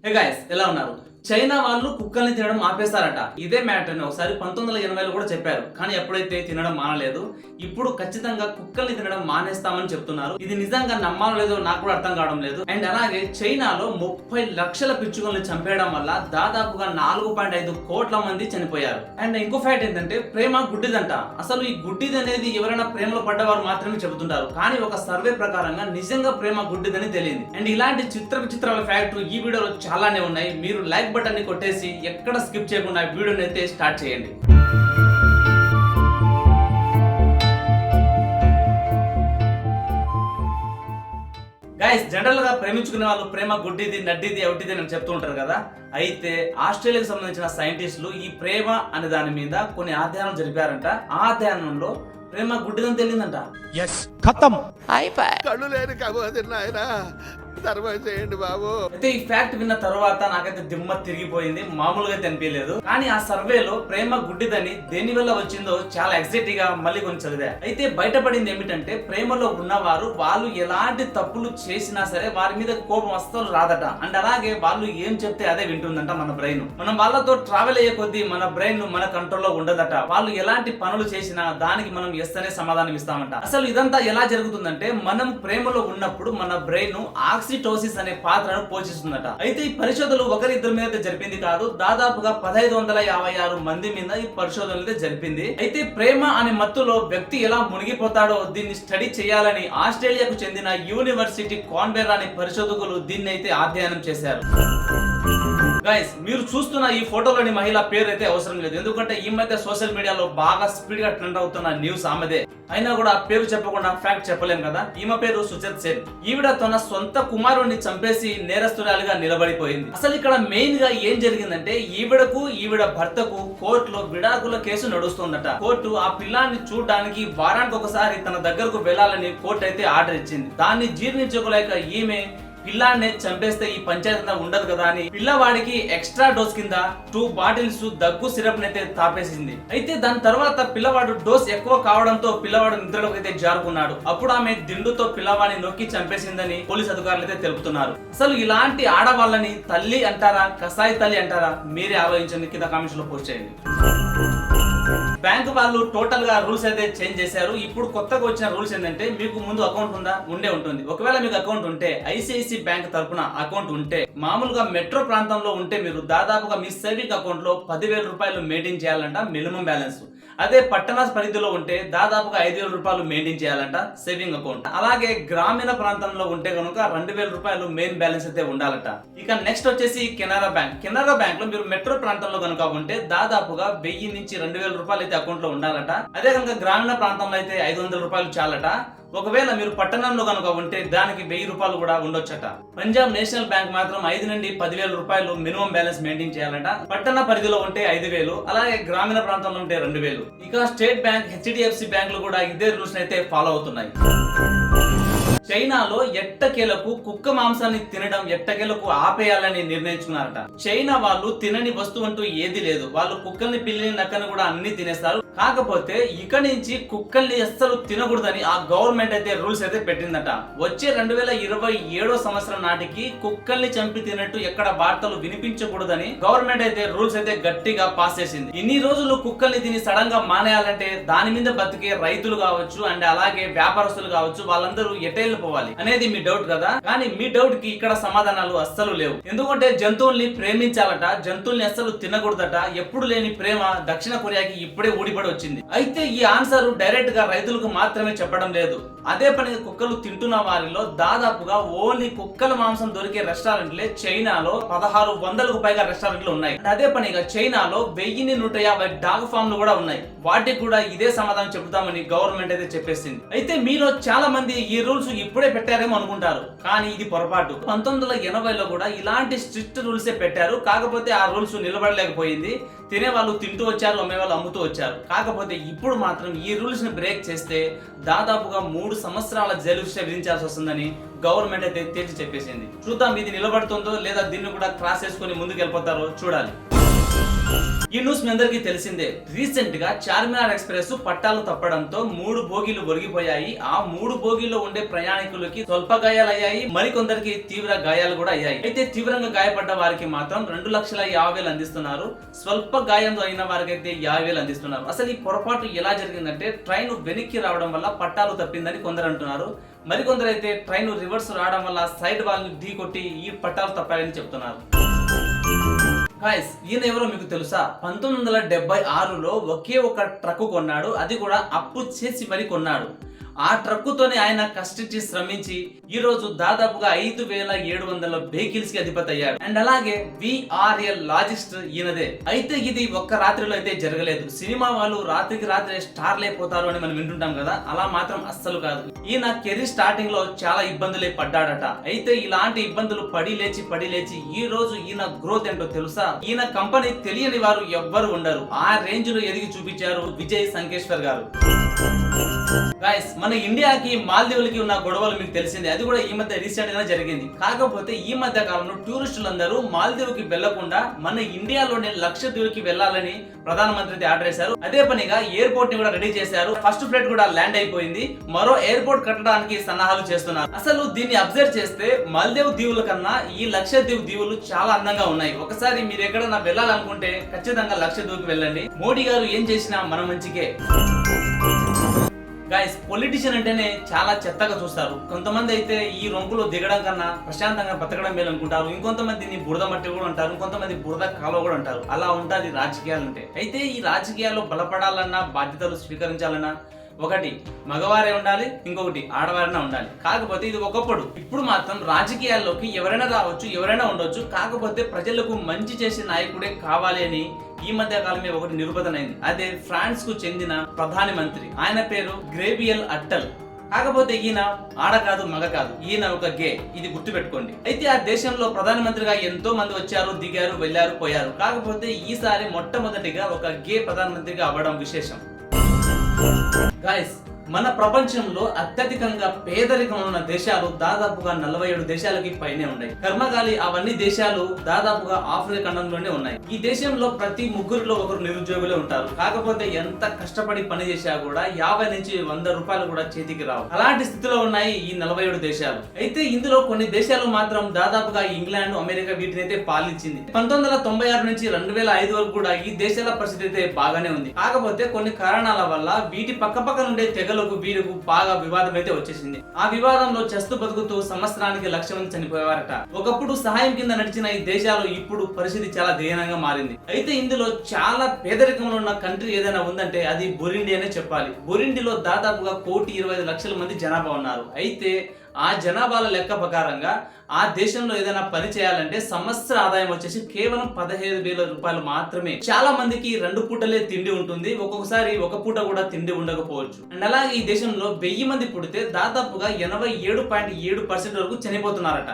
Hey guys, ఎలా ఉన్నారు? China వాళ్ళు కుక్కల్ని తినడం ఆపేస్తారట. ఇదే మ్యాటర్ ని ఒకసారి 1980లో కూడా చెప్పారు. కానీ ఎప్పుడైతే తినడం మానలేదు, ఇప్పుడు ఖచ్చితంగా కుక్కల్ని తినడం మానేస్తామని చెప్తున్నారు. ఇది నిజంగా నమ్మాలో లేదో నాకు కూడా అర్థం కావడం లేదు. అండ్ అలాగే చైనాలో 30 లక్షల పిచ్చుకల్ని చంపేయడం వల్ల దాదాపుగా 4.5 కోట్ల మంది చనిపోయారు. అండ్ ఇంకో ఫ్యాక్ట్ ఏంటంటే ప్రేమ గుడ్డిదంట. అసలు ఈ గుడ్డిది అనేది ఎవరైనా ప్రేమలో పడ్డవారు మాత్రమే చెబుతుంటారు. కానీ ఒక సర్వే ప్రకారంగా నిజంగా ప్రేమ గుడ్డిదని తెలియదు. అండ్ ఇలాంటి చిత్రాల ఫ్యాక్ట్ ఈ వీడియోలో చాలానే ఉన్నాయి. మీరు లైక్ బటన్ ని కొట్టేసి ఎక్కడ స్కిప్ చేయకుండా వీడియోని అయితే స్టార్ట్ చేయండి. గైస్, జనరల్ గా ప్రేమించుకునే వాళ్ళు ప్రేమ గుడ్డిది, నడ్డిది, అవుటిది అని చెప్తూ ఉంటారు కదా. అయితే ఆస్ట్రేలియాకి సంబంధించిన సైంటిస్టులు ఈ ప్రేమ అనే దాని మీద కొన్ని అధ్యయనాలు జరిపారంట. ఆ అధ్యయనంలో ప్రేమ గుడ్డిదని తెలియదంట. కళ్ళు లేని కబోది నాయనా, సర్వై చేయండి బాబు. అయితే ఈ ఫ్యాక్ట్ విన్న తర్వాత నాకైతే దిమ్మ తిరిగిపోయింది. మామూలుగా అనిపించలేదు. కానీ ఆ సర్వేలో ప్రేమ గుడ్డిదని దేని వల్ల వచ్చిందో చాలా ఎగ్జైటింగ్ గా మళ్ళీ కొంచెం చదివా. అయితే బయటపడింది ఏమిటంటే ప్రేమలో ఉన్నవారు వాళ్ళు ఎలాంటి తప్పులు చేసినా సరే వారి మీద కోపం అస్సలు రాదట. అండ్ అలాగే వాళ్ళు ఏం చెప్తే అదే వింటుందంట మన బ్రెయిన్. మనం వాళ్ళతో ట్రావెల్ అయ్యే కొద్దీ మన బ్రెయిన్ మన కంట్రోల్లో ఉండదట. వాళ్ళు ఎలాంటి పనులు చేసినా దానికి మనం ఎస్ అనే సమాధానం ఇస్తామంట. అసలు ఇదంతా ఎలా జరుగుతుందంటే మనం ప్రేమలో ఉన్నప్పుడు మన బ్రెయిన్ ఆక్సిటోసిస్ అనే పాత్రను పోషిస్తుందట. అయితే ఈ పరిశోధనలు ఒకరిద్దరి మీద జరిపింది కాదు, దాదాపుగా 1556 మంది మీద ఈ పరిశోధనలు జరిపింది. అయితే ప్రేమ అనే మత్తులో వ్యక్తి ఎలా మునిగిపోతాడో దీన్ని స్టడీ చేయాలని ఆస్ట్రేలియాకు చెందిన యూనివర్సిటీ కాన్బెర్రా అనే పరిశోధకులు దీన్ని అయితే అధ్యయనం చేశారు. గైస్, మీరు చూస్తున్న ఈ ఫోటోలోని మహిళ పేరు అయితే అవసరం లేదు, ఎందుకంటే ఈ మధ్య సోషల్ మీడియాలో బాగా స్పీడ్ గా ట్రెండ్ అవుతున్న న్యూస్ ఆమెదే. అయినా కూడా పేరు చెప్పకుండా ఫ్యాక్ట్ చెప్పలేం కదా. ఈమె పేరు సుజాత్ సేన్. ఈవిడ తన సొంత కుమారుడిని చంపేసి నేరస్తురాలిగా నిలబడిపోయింది. అసలు ఇక్కడ మెయిన్ గా ఏం జరిగిందంటే ఈవిడ భర్తకు కోర్టులో విడాకుల కేసు నడుస్తుందట. కోర్టు ఆ పిల్లాన్ని చూడడానికి వారానికి ఒకసారి తన దగ్గరకు వెళ్లాలని కోర్టు అయితే ఆర్డర్ ఇచ్చింది. దాన్ని జీర్ణించుకోలేక ఈమె పిల్లాన్ని చంపేస్తే ఈ పంచాయతీ ఉండదు కదా అని పిల్లవాడికి ఎక్స్ట్రా డోస్ కింద 2 బాటిల్స్ దగ్గు సిరప్ అయితే తాపేసింది. అయితే దాని తర్వాత పిల్లవాడు డోస్ ఎక్కువ కావడంతో పిల్లవాడు నిద్రలోకి అయితే జారుకున్నాడు. అప్పుడు ఆమె దిండుతో పిల్లవాడిని నొక్కి చంపేసిందని పోలీస్ అధికారులు అయితే తెలుపుతున్నారు. అసలు ఇలాంటి ఆడవాళ్ళని తల్లి అంటారా, కసాయి తల్లి అంటారా? మీరే ఆలోచించండి, కింద కామెంట్స్ లో పోస్ట్ చేయండి. బ్యాంక్ వాళ్ళు టోటల్ గా రూల్స్ అయితే చేంజ్ చేశారు. ఇప్పుడు కొత్తగా వచ్చిన రూల్స్ ఏంటంటే మీకు ముందు అకౌంట్ ఉందా? ఉంటుంది. ఒకవేళ మీకు అకౌంట్ ఉంటే ఐసిఐసి బ్యాంక్ తరపున అకౌంట్ ఉంటే మామూలుగా మెట్రో ప్రాంతంలో ఉంటే మీరు దాదాపుగా మీ సేవింగ్ అకౌంట్ లో 10,000 రూపాయలు మెయింటైన్ చేయాలంట మినిమం బ్యాలెన్స్. అదే పట్టణ పరిధిలో ఉంటే దాదాపుగా 5,000 రూపాయలు మెయింటైన్ చేయాలంట సేవింగ్ అకౌంట్. అలాగే గ్రామీణ ప్రాంతంలో ఉంటే కనుక 2,000 రూపాయలు మెయిన్ బ్యాలెన్స్ అయితే ఉండాలట. ఇక నెక్స్ట్ వచ్చేసి కెనరా బ్యాంక్ లో మీరు మెట్రో ప్రాంతంలో కనుక ఉంటే దాదాపుగా 1000 నుంచి 2,000 రూపాయలు అయితే అకౌంట్ లో ఉండాలట. అదే కనుక గ్రామీణ ప్రాంతంలో అయితే 500 రూపాయలు చాలట. ఒకవేళ మీరు పట్టణంలో కనుక ఉంటే దానికి 1000 రూపాయలు కూడా ఉండొచ్చట. పంజాబ్ నేషనల్ బ్యాంక్ మాత్రం 5 నుండి 10,000 రూపాయలు మినిమం బ్యాలెన్స్ మెయింటైన్ చేయాలంట. పట్టణ పరిధిలో ఉంటే 5,000, అలాగే గ్రామీణ ప్రాంతంలో ఉంటే 2,000. ఇక స్టేట్ బ్యాంక్, హెచ్డిఎఫ్సి బ్యాంకులు కూడా ఇదే రూల్స్ అయితే ఫాలో అవుతున్నాయి. చైనాలో ఎట్టకేలకు కుక్క మాంసాన్ని తినడం ఎట్టకేలకు ఆపేయాలని నిర్ణయించుకున్నారట. చైనా వాళ్ళు తినని వస్తువు అంటూ ఏది లేదు. వాళ్ళు కుక్కల్ని, పిల్లిని, నక్కని కూడా అన్ని తినేస్తారు. కాకపోతే ఇక నుంచి కుక్కల్ని అస్సలు తినకూడదని ఆ గవర్నమెంట్ అయితే రూల్స్ అయితే పెట్టిందట. వచ్చే 2027 సంవత్సరం నాటికి కుక్కల్ని చంపి తినట్టు ఎక్కడ వార్తలు వినిపించకూడదని గవర్నమెంట్ అయితే రూల్స్ అయితే గట్టిగా పాస్ చేసింది. ఇన్ని రోజులు కుక్కల్ని తిని సడన్ గా మానేయాలంటే దాని మీద బతికే రైతులు కావచ్చు అండ్ అలాగే వ్యాపారస్తులు కావచ్చు, వాళ్ళందరూ ఎటైలు పోవాలి అనేది మీ డౌట్ కదా. కానీ మీ డౌట్ కి ఇక్కడ సమాధానాలు అస్సలు లేవు. ఎందుకంటే జంతువుల్ని ప్రేమించాలట, జంతువుల్ని అస్సలు తినకూడదట. ఎప్పుడు లేని ప్రేమ దక్షిణ కొరియాకి ఇప్పుడే ఊడిపడి వచ్చింది. అయితే ఈ ఆన్సర్ డైరెక్ట్ గా రైతులకు మాత్రమే చెప్పడం లేదు. అదే పనిగా కుక్కలు తింటున్న వారిలో దాదాపుగా ఓన్లీ కుక్కల మాంసం దొరికే రెస్టారెంట్లే చైనాలో 1600కు పైగా రెస్టారెంట్లు ఉన్నాయి. అదే పనిగా చైనాలో 1150 డాగ్ ఫామ్లు కూడా ఉన్నాయి. వాటికి కూడా ఇదే సమాధానం చెబుతామని గవర్నమెంట్ అయితే చెప్పేసింది. అయితే మీలో చాలా మంది ఈ రూల్స్ ఇప్పుడే పెట్టారేమో అనుకుంటారు, కానీ ఇది పొరపాటు. 1980లో కూడా ఇలాంటి స్ట్రిక్ట్ రూల్స్ పెట్టారు. కాకపోతే ఆ రూల్స్ నిలబడలేకపోయింది. తినే వాళ్ళు తింటూ వచ్చారు, అమ్మే వాళ్ళు అమ్ముతూ వచ్చారు. కాకపోతే ఇప్పుడు మాత్రం ఈ రూల్స్ ని బ్రేక్ చేస్తే దాదాపుగా 3 సంవత్సరాల జైలు శిక్ష విధించాల్సి వస్తుందని గవర్నమెంట్ అయితే తేల్చి చెప్పేసింది. చూద్దాం ఇది నిలబడుతుందో లేదా దీన్ని కూడా క్రాస్ చేసుకుని ముందుకు వెళ్ళిపోతారో చూడాలి. ఈ న్యూస్ మీ అందరికీ తెలిసిందే. రీసెంట్ గా చార్మినార్ ఎక్స్ప్రెస్ పట్టాలు తప్పడంతో 3 బోగీలు ఒరిగిపోయాయి. ఆ 3 బోగీలో ఉండే ప్రయాణికులకి స్వల్ప గాయాలయ్యాయి, మరికొందరికి తీవ్ర గాయాలు కూడా అయ్యాయి. అయితే తీవ్రంగా గాయపడ్డ వారికి మాత్రం 2,50,000 అందిస్తున్నారు. స్వల్ప గాయం అయిన వారికి అయితే 50,000 అందిస్తున్నారు. అసలు ఈ పొరపాటు ఎలా జరిగిందంటే ట్రైన్ వెనక్కి రావడం వల్ల పట్టాలు తప్పిందని కొందరు అంటున్నారు. మరికొందరు అయితే ట్రైన్ రివర్స్ రావడం వల్ల సైడ్ వాళ్ళని ఢీ కొట్టి ఈ పట్టాలు తప్పాయని చెప్తున్నారు. గాయ్స్, ఈయన ఎవరో మీకు తెలుసా? 1976లో ఒకే ఒక ట్రక్ కొన్నాడు. అది కూడా అప్పు చేసి మరి కొన్నాడు. ఆ ట్రక్కుతోనే ఆయన కష్టించి శ్రమించి ఈ రోజు దాదాపుగా 5,700 వెహికల్స్ కి అధిపతి అయ్యాడు. అండ్ అలాగే VRL లాజిస్ట్ ఈయనదే. అయితే ఇది ఒక్క రాత్రిలో అయితే జరగలేదు. సినిమా వాళ్ళు రాత్రికి రాత్రి స్టార్లు అయిపోతారు అని మనం వింటుంటాం కదా, అలా మాత్రం అస్సలు కాదు. ఈయన కెరీర్ స్టార్టింగ్ లో చాలా ఇబ్బందులే పడ్డాడట. అయితే ఇలాంటి ఇబ్బందులు పడి లేచి ఈ రోజు ఈయన గ్రోత్ ఏంటో తెలుసా? ఈయన కంపెనీ తెలియని వారు ఎవ్వరు ఉండరు. ఆ రేంజ్ లో ఎదిగి చూపించారు విజయ్ సంకేశ్వర్ గారు. గైస్, మన ఇండియాకి మాల్దీవులకి ఉన్న గొడవలు మీకు తెలిసిందే. అది కూడా ఈ మధ్య రీసెంట్ గా జరిగింది. కాకపోతే ఈ మధ్య కాలంలో టూరిస్టులందరూ మాల్దీవుకి వెళ్లకుండా మన ఇండియాలోనే లక్షద్వీప్కి వెళ్లాలని ప్రధానమంత్రి ఆర్డర్ చేశారు. అదే పనిగా ఎయిర్పోర్ట్ ని కూడా రెడీ చేశారు. ఫస్ట్ ఫ్లైట్ కూడా ల్యాండ్ అయిపోయింది. మరో ఎయిర్పోర్ట్ కట్టడానికి సన్నాహాలు చేస్తున్నారు. అసలు దీన్ని అబ్జర్వ్ చేస్తే మాల్దీవ్ దీవుల కన్నా ఈ లక్షద్వీప్ దీవులు చాలా అందంగా ఉన్నాయి. ఒకసారి మీరు ఎక్కడన్నా వెళ్ళాలనుకుంటే ఖచ్చితంగా లక్షద్వీప్కి వెళ్ళండి. మోడీ గారు ఏం చేసినా మన మంచికే. గైస్, పొలిటిషియన్ అంటేనే చాలా చెత్తగా చూస్తారు. కొంతమంది అయితే ఈ రొంపులో దిగడం కన్నా ప్రశాంతంగా బతకడం మేలు అనుకుంటారు. ఇంకొంతమందిని బురద మట్టి కూడా అంటారు. ఇంకొంతమంది బురద కాలువ కూడా అంటారు. అలా ఉంటుంది రాజకీయాలు అంటే. అయితే ఈ రాజకీయాల్లో బలపడాలన్నా, బాధ్యతలు స్వీకరించాలన్నా ఒకటి మగవారే ఉండాలి, ఇంకొకటి ఆడవారైనా ఉండాలి. కాకపోతే ఇది ఒకప్పుడు. ఇప్పుడు మాత్రం రాజకీయాల్లోకి ఎవరైనా రావచ్చు, ఎవరైనా ఉండొచ్చు. కాకపోతే ప్రజలకు మంచి చేసే నాయకుడే కావాలి అని ఈ మధ్య కాలమే ఒకటి నిరూపణమైంది. అదే ఫ్రాన్స్ కు చెందిన ప్రధాని మంత్రి. ఆయన పేరు గ్రేవియల్ అట్టల్. కాకపోతే ఈయన ఆడ కాదు, మగ కాదు. ఈయన ఒక గే. ఇది గుర్తుపెట్టుకోండి. అయితే ఆ దేశంలో ప్రధానమంత్రిగా ఎంతో మంది వచ్చారు, దిగారు, వెళ్ళారు, పోయారు. కాకపోతే ఈసారి మొట్టమొదటిగా ఒక గే ప్రధానమంత్రిగా అవ్వడం విశేషం. గైస్, మన ప్రపంచంలో అత్యధికంగా పేదరికం ఉన్న దేశాలు దాదాపుగా 47 దేశాలకి పైనే ఉన్నాయి. కర్మగాలి అవన్నీ దేశాలు దాదాపుగా ఆఫ్రికా ఖండంలోనే ఉన్నాయి. ఈ దేశంలో ప్రతి ముగ్గురిలో ఒకరు నిరుద్యోగులే ఉంటారు. కాకపోతే ఎంత కష్టపడి పని చేశా కూడా 50 నుంచి 100 రూపాయలు కూడా చేతికి రావు. అలాంటి స్థితిలో ఉన్నాయి ఈ 47 దేశాలు. అయితే ఇందులో కొన్ని దేశాలు మాత్రం దాదాపుగా ఇంగ్లాండ్, అమెరికా వీటినైతే పాలించింది. 1996 నుంచి 2005 వరకు కూడా ఈ దేశాల పరిస్థితి అయితే బాగానే ఉంది. కాకపోతే కొన్ని కారణాల వల్ల వీటి పక్కపక్క నుండే తెగలకు వీరికి బాగా వివాదం అయితే వచ్చేసింది. ఆ వివాదంలో చస్తూ బతుకుతూ సంవత్సరానికి 1,00,000 మంది చనిపోయేవారట. ఒకప్పుడు సహాయం కింద నడిచిన ఈ దేశాలు ఇప్పుడు పరిస్థితి చాలా దయనీయంగా మారింది. అయితే ఇందులో చాలా పేదరికంలో ఉన్న కంట్రీ ఏదైనా ఉందంటే అది బురుండి అనే చెప్పాలి. బురుండిలో దాదాపుగా 1,25,00,000 మంది జనాభా ఉన్నారు. అయితే ఆ జనాభాల లెక్క ప్రకారంగా ఆ దేశంలో ఏదైనా పని చేయాలంటే సంవత్సర ఆదాయం వచ్చేసి కేవలం 15,000 రూపాయలు మాత్రమే. చాలా మందికి 2 పూటలే తిండి ఉంటుంది. ఒక్కొక్కసారి ఒక పూట కూడా తిండి ఉండకపోవచ్చు. అండ్ అలాగే ఈ దేశంలో 1000 మంది పుడితే దాదాపుగా 87.7% వరకు చనిపోతున్నారట.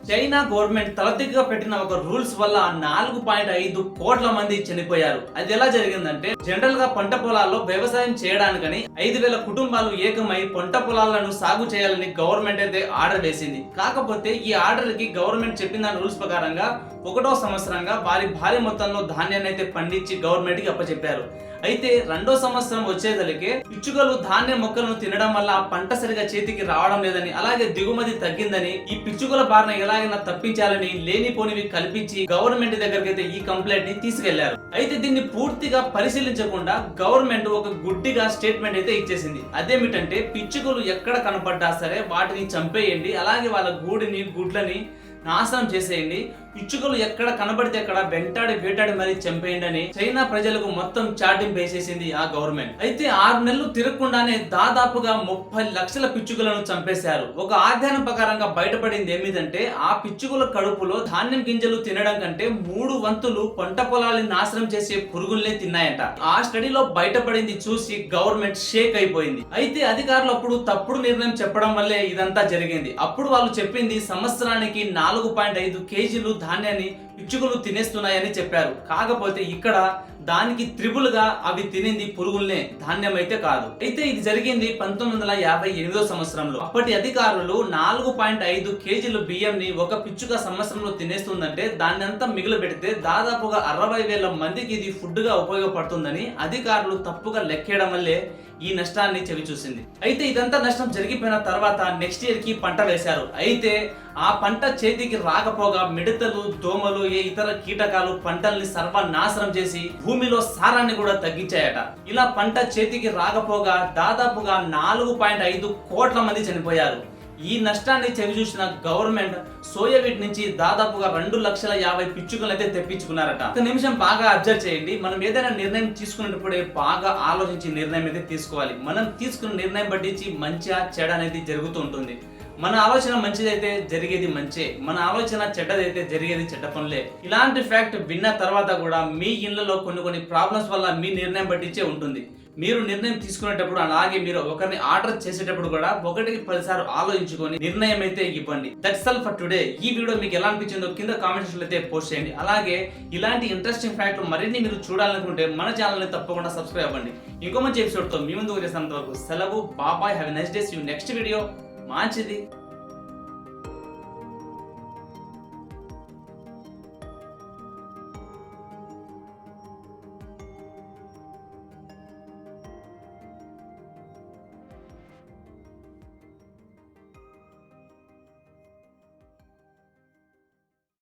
చైనా గవర్నమెంట్ తలతిగ్గా పెట్టిన ఒక రూల్స్ వల్ల 4.5 కోట్ల మంది చనిపోయారు. అది ఎలా జరిగిందంటే, జనరల్ గా పంట పొలాల్లో వ్యవసాయం చేయడానికని 5,000 కుటుంబాలు ఏకమై పంట పొలాలను సాగు చేయాలని గవర్నమెంట్ అయితే ఆర్డర్ వేసింది. కాకపోతే ఈ ఆర్డర్ కి గవర్నమెంట్ చెప్పిన రూల్స్ ప్రకారంగా 1వ సంవత్సరంగా భారీ మొత్తంలో ధాన్యాన్ని అయితే పండించి గవర్నమెంట్ కి అప్పచెప్పారు. అయితే 2వ సంవత్సరం వచ్చేసరికి పిచ్చుకలు ధాన్య మొక్కలను తినడం వల్ల పంట సరిగా చేతికి రావడం లేదని, అలాగే దిగుమతి తగ్గిందని, ఈ పిచ్చుకల బారిన ఎలాగైనా తప్పించాలని లేనిపోనివి కల్పించి గవర్నమెంట్ దగ్గరికి అయితే ఈ కంప్లైంట్ ని తీసుకెళ్లారు. అయితే దీన్ని పూర్తిగా పరిశీలించకుండా గవర్నమెంట్ ఒక గుడ్డిగా స్టేట్మెంట్ అయితే ఇచ్చేసింది. అదేమిటంటే పిచ్చుకలు ఎక్కడ కనపడ్డా సరే వాటిని చంపేయండి, అలాగే వాళ్ళ గుడ్లని నాశనం చేసేయండి. పిచ్చుకలు ఎక్కడ కనబడితే అక్కడ వేటాడి మరీ చంపేయండి అని చైనా ప్రజలకు మొత్తం చాటింపు వేసేసింది ఆ గవర్నమెంట్. అయితే 6 నెలలు తిరగకుండానే దాదాపుగా 30 లక్షల పిచ్చుకలను చంపేశారు. ఒక అధ్యయనం ప్రకారంగా బయటపడింది ఏమిటంటే, ఆ పిచ్చుకల కడుపులో ధాన్యం గింజలు తినడం కంటే 3 వంతులు పంట పొలాలను నాశనం చేసే పురుగుల్నే తిన్నాయంట. ఆ స్టడీలో బయటపడింది చూసి గవర్నమెంట్ షేక్ అయిపోయింది. అయితే అధికారులు అప్పుడు తప్పుడు నిర్ణయం చెప్పడం వల్లే ఇదంతా జరిగింది. అప్పుడు వాళ్ళు చెప్పింది సంవత్సరానికి 4.5 కేజీలు ధాన్యాన్ని పిచ్చుకలు తినేస్తున్నాయని చెప్పారు. కాకపోతే ఇక్కడ దానికి త్రిబుల్ గా అవి తినింది పురుగుల్నే, ధాన్యం అయితే కాదు. అయితే ఇది జరిగింది 1958 సంవత్సరంలో. అప్పటి అధికారులు 4.5 కేజీలు బియ్యంని ఒక పిచ్చుక సంవత్సరంలో తినేస్తుందంటే దాన్ని అంతా మిగిలిపెడితే దాదాపుగా 60,000 మందికి ఇది ఫుడ్ గా ఉపయోగపడుతుందని అధికారులు తప్పుగా లెక్కేయడం వల్లే ఈ నష్టాన్ని చవిచూసింది. అయితే ఇదంతా నష్టం జరిగిపోయిన తర్వాత నెక్స్ట్ ఇయర్ కి పంట వేశారు. అయితే ఆ పంట చేతికి రాకపోగా మిడతలు, దోమలు, ఏ ఇతర కీటకాలు పంటల్ని సర్వనాశనం చేసి భూమిలో సారాన్ని కూడా తగ్గించాయట. ఇలా పంట చేతికి రాకపోగా దాదాపుగా 4.5 కోట్ల మంది చనిపోయారు. ఈ నష్టాన్ని చవిచూసిన గవర్నమెంట్ సోయాబీట్ నుంచి దాదాపుగా 2,50,000 పిచ్చుకలు అయితే తెప్పించుకున్నారట. ఒక నిమిషం బాగా అబ్జర్వ్ చేయండి. మనం ఏదైనా నిర్ణయం తీసుకునేటప్పుడే బాగా ఆలోచించి నిర్ణయం అయితే తీసుకోవాలి. మనం తీసుకున్న నిర్ణయం బట్టి మంచిగా చెడ అనేది జరుగుతూ ఉంటుంది. మన ఆలోచన మంచిదైతే జరిగేది మంచే, మన ఆలోచన చెడ్డదైతే జరిగేది చెడ్డ పనులే. ఇలాంటి ఫ్యాక్ట్ విన్న తర్వాత కూడా మీ ఇళ్లలో కొన్ని ప్రాబ్లమ్స్ వల్ల మీ నిర్ణయం బట్టించే ఉంటుంది. మీరు నిర్ణయం తీసుకునేటప్పుడు అలాగే మీరు ఒకరిని ఆర్డర్ చేసేటప్పుడు కూడా 1-10 సార్లు ఆలోచించుకొని నిర్ణయం అయితే ఇవ్వండి. That's all for today. ఈ వీడియో మీకు ఎలా అనిపించిందో కింద కామెంట్ సెక్షన్ లో అయితే పోస్ట్ చేయండి. అలాగే ఇలాంటి ఇంట్రెస్టింగ్ ఫ్యాక్ట్లు మరిన్ని మీరు చూడాలనుకుంటే మన ఛానల్ ని తప్పకుండా సబ్స్క్రైబ్ అవ్వండి. ఇంకో మంచి ఎపిసోడ్ తో మీ ముందుకు వచ్చేసినంత వరకు సెలవు. Bye bye. Have a nice day. See you next video. మంచిది.